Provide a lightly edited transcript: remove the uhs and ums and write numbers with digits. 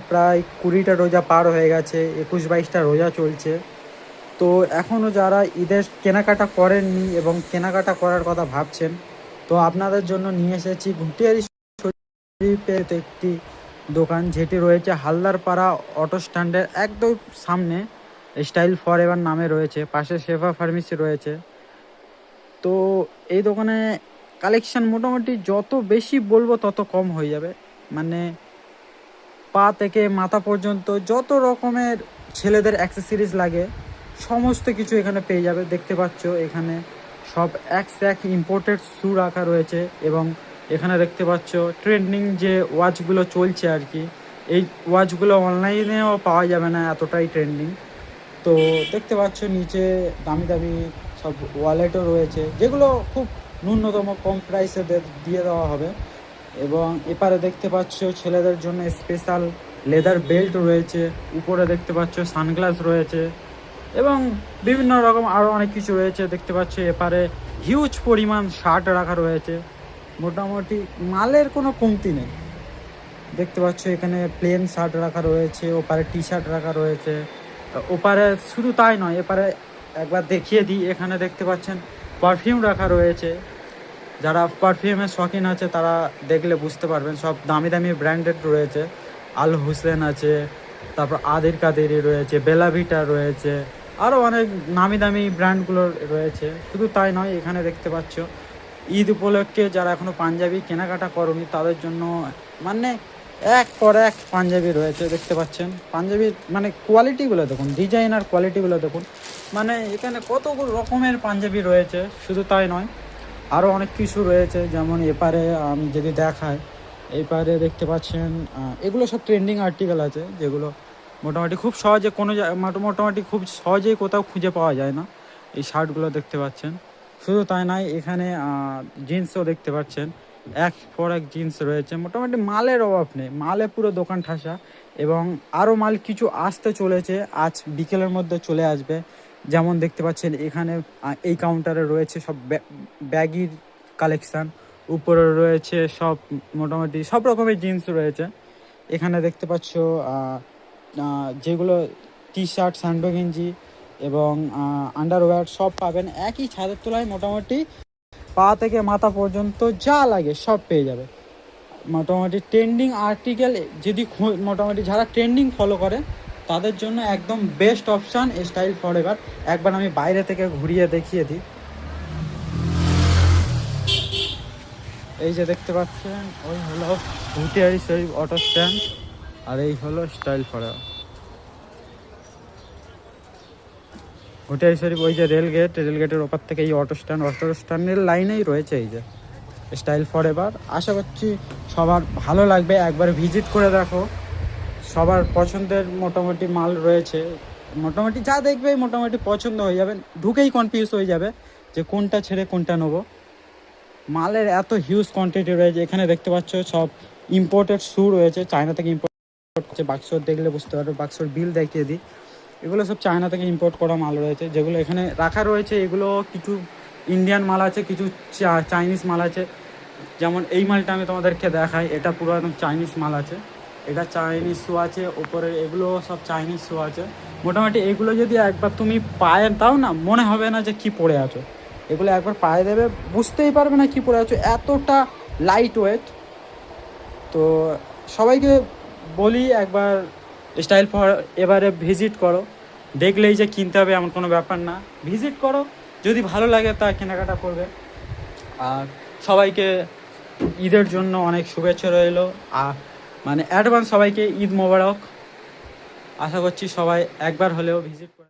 প্রায় 20টা রোজা পার হয়ে গেছে, 21-22টা রোজা চলছে। তো এখনও যারা ঈদের কেনাকাটা করেননি এবং কেনাকাটা করার কথা ভাবছেন, তো আপনাদের জন্য নিয়ে এসেছি ঘুটিয়ারি শরীফের একটি দোকান, যেটি রয়েছে হালদারপাড়া অটো স্ট্যান্ডের একদম সামনে। স্টাইল ফরএভার নামে রয়েছে, পাশে শেফা ফার্মেসি রয়েছে। তো এই দোকানে কালেকশান মোটামুটি যত বেশি বলবো তত কম হয়ে যাবে। মানে পা থেকে মাথা পর্যন্ত যত রকমের ছেলেদের অ্যাক্সেসরিজ লাগে সমস্ত কিছু এখানে পেয়ে যাবে। দেখতে পাচ্ছ এখানে সব এক ইম্পোর্টেড শ্যু রাখা রয়েছে, এবং এখানে দেখতে পাচ্ছ ট্রেন্ডিং যে ওয়াচগুলো চলছে আর কি, এই ওয়াচগুলো অনলাইনেও পাওয়া যাবে না, এতটাই ট্রেন্ডিং। তো দেখতে পাচ্ছ নিচে দামি দামি সব ওয়ালেটও রয়েছে, যেগুলো খুব ন্যূনতম কম প্রাইসে দিয়ে দেওয়া হবে। এবং এপারে দেখতে পাচ্ছ ছেলেদের জন্য স্পেশাল লেদার বেল্ট রয়েছে, উপরে দেখতে পাচ্ছ সানগ্লাস রয়েছে, এবং বিভিন্ন রকম আরও অনেক কিছু রয়েছে। দেখতে পাচ্ছ এপারে হিউজ পরিমাণ শার্ট রাখা রয়েছে, মোটামুটি মালের কোনো কমতি নেই। দেখতে পাচ্ছ এখানে প্লেন শার্ট রাখা রয়েছে, ওপারে টি শার্ট রাখা রয়েছে। ওপারে শুধু তাই নয়, এপারে একবার দেখিয়ে দিই, এখানে দেখতে পাচ্ছেন পারফিউম রাখা রয়েছে। যারা পারফিউমের শখিন আছে তারা দেখলে বুঝতে পারবেন, সব দামি দামি ব্র্যান্ডেড রয়েছে। আল হুসেন আছে, তারপর আদির কাদেরি রয়েছে, বেলাভিটা রয়েছে, আরও অনেক নামি দামি ব্র্যান্ডগুলো রয়েছে। শুধু তাই নয়, এখানে দেখতে পাচ্ছ ঈদ উপলক্ষে যারা এখনও পাঞ্জাবি কেনাকাটা করনি তাদের জন্য মানে এক পর এক পাঞ্জাবি রয়েছে। দেখতে পাচ্ছেন পাঞ্জাবির মানে কোয়ালিটিগুলো দেখুন, ডিজাইন আর কোয়ালিটিগুলো দেখুন, মানে এখানে কত রকমের পাঞ্জাবি রয়েছে। শুধু তাই নয়, আরও অনেক কিছু রয়েছে। যেমন এপারে আমি যদি দেখাই, এপারে দেখতে পাচ্ছেন এগুলো সব ট্রেন্ডিং আর্টিকেল আছে, যেগুলো মোটামুটি খুব সহজে মোটামুটি খুব সহজেই কোথাও খুঁজে পাওয়া যায় না। এই শার্টগুলো দেখতে পাচ্ছেন। শুধু তাই নয়, এখানে জিন্সও দেখতে পাচ্ছেন, এক পর এক জিন্স রয়েছে। মোটামুটি মালের অভাব নেই, মালে পুরো দোকান ঠাসা। এবং আরও মাল কিছু আসতে চলেছে, আজ বিকেলের মধ্যে চলে আসবে। যেমন দেখতে পাচ্ছেন এখানে এই কাউন্টারে রয়েছে সব ব্যাগির কালেকশান, উপরে রয়েছে সব মোটামুটি সব রকমের জিন্স রয়েছে। এখানে দেখতে পাচ্ছ যেগুলো টি শার্ট, স্যান্ডো গেঞ্জি এবং আন্ডারওয়্যার সব পাবেন একই ছাদের তলায়। মোটামুটি পা থেকে মাথা পর্যন্ত যা লাগে সব পেয়ে যাবে। মোটামুটি ট্রেন্ডিং আর্টিকেল যদি মোটামুটি যারা ট্রেন্ডিং ফলো করে তাদের জন্য একদম বেস্ট অপশান স্টাইল ফরএভার। একবার আমি বাইরে থেকে ঘুরিয়ে দেখিয়ে দিই। এই যে দেখতে পাচ্ছেন, ওই হলো ঘুটিয়ারি শরীফ অটো স্ট্যান্ড, আর এই হলো স্টাইল ফরএভার। ঘুটিয়ারি শরীফ ওই যে রেলগেটের ওপর থেকে এই অটো স্ট্যান্ডের লাইনেই রয়েছে এই যে স্টাইল ফরএভার। আশা করছি সবার ভালো লাগবে, একবার ভিজিট করে দেখো। সবার পছন্দের মোটামুটি মাল রয়েছে, মোটামুটি যা দেখবে মোটামুটি পছন্দ হয়ে যাবে, ঢুকেই কনফিউজ হয়ে যাবে যে কোনটা ছেড়ে কোনটা নেবো। মালের এত হিউজ কোয়ান্টিটি রয়েছে। এখানে দেখতে পাচ্ছ সব ইম্পোর্টেড শ্যু রয়েছে, চায়না থেকে ইম্পোর্ট করছে। বাক্স দেখলে বুঝতে পারবে, বাক্সর বিল দেখিয়ে দিই। এগুলো সব চায়না থেকে ইম্পোর্ট করা মাল রয়েছে, যেগুলো এখানে রাখা রয়েছে। এগুলো কিছু ইন্ডিয়ান মাল আছে, কিছু চাইনিজ মাল আছে। যেমন এই মালটা আমি তোমাদেরকে দেখাই, এটা পুরো একদম চাইনিজ মাল আছে, এটা চাইনিজ শ্যু আছে ওপরে, এগুলো সব চাইনিজ শ্যু আছে। মোটামুটি এগুলো যদি একবার তুমি পায়ে দাও না, মনে হবে না যে কি পরে আছো। এগুলো একবার পায়ে দেবে বুঝতেই পারবে না কি পরে আছো, এতটা লাইট ওয়েট। তো সবাইকে বলি একবার স্টাইল এবারে ভিজিট করো, দেখলেই যে কিনতে হবে এমন কোনো ব্যাপার না, ভিজিট করো, যদি ভালো লাগে তা কেনাকাটা করবে। আর সবাইকে ঈদের জন্য অনেক শুভেচ্ছা রইলো, আর মানে অ্যাডভান্স সবাইকে ঈদ মোবারক। আশা করছি সবাই একবার হলেও ভিজিট করে।